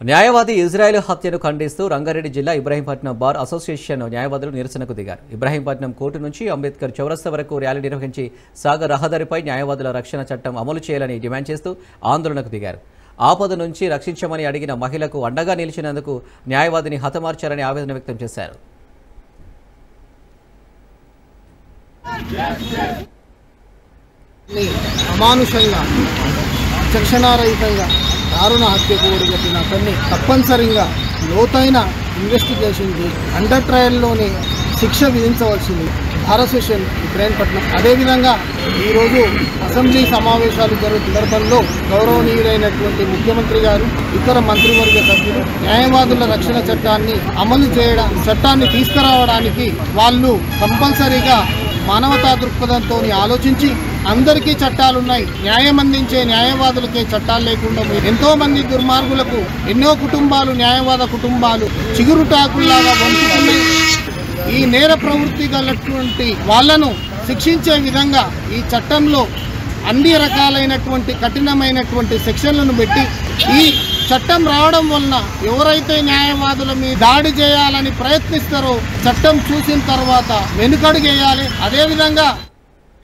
న్యాయవాది ఇజ్రాయెల్ హత్యను ఖండిస్తూ రంగారెడ్డి జిల్లా ఇబ్రహీంపట్నం బార్ అసోసియేషన్ న్యాయవాదులు నిరసనకు దిగారు. ఇబ్రహీంపట్నం కోర్టు నుంచి అంబేద్కర్ చౌరస్తా వరకు ర్యాలీ నిర్వహించి సాగర్ రహదారిపై న్యాయవాదుల రక్షణ చట్టం అమలు చేయాలని డిమాండ్ చేస్తూ ఆందోళనకు దిగారు. ఆపద నుంచి రక్షించమని అడిగిన మహిళకు అండగా నిలిచినందుకు న్యాయవాదిని హతమార్చారని ఆవేదన వ్యక్తం చేశారు. అమానుషంగా చక్షణారహితంగా దారుణ హత్యకు ఒడిగట్టిన అతన్ని తప్పనిసరిగా లోతైన ఇన్వెస్టిగేషన్ చేసి అండర్ ట్రయల్లోనే శిక్ష విధించవలసింది అసోసియేషన్ ఇబ్రహీంపట్నం. అదేవిధంగా ఈరోజు అసెంబ్లీ సమావేశాలు జరుగుతున్న సందర్భంలో గౌరవనీయులైనటువంటి ముఖ్యమంత్రి గారు, ఇతర మంత్రివర్గ సభ్యులు న్యాయవాదుల రక్షణ చట్టాన్ని అమలు చేయడం, చట్టాన్ని తీసుకురావడానికి వాళ్ళు కంపల్సరీగా మానవతా దృక్పథంతో ఆలోచించి అందరికీ చట్టాలున్నాయి, న్యాయం అందించే న్యాయవాదులకే చట్టాలు లేకుండా ఎంతో మంది దుర్మార్గులకు ఎన్నో కుటుంబాలు, న్యాయవాద కుటుంబాలు చిగురుటాకుల్లాగా వంచుతున్నాయి. ఈ నేర ప్రవృత్తి గలటువంటి వాళ్లను శిక్షించే విధంగా ఈ చట్టంలో అన్ని రకాలైనటువంటి కఠినమైనటువంటి సెక్షన్లను పెట్టి ఈ చట్టం రావడం వలన ఎవరైతే న్యాయవాదుల మీద దాడి చేయాలని ప్రయత్నిస్తారో చట్టం చూసిన తర్వాత వెనుకడుగేయాలి. అదేవిధంగా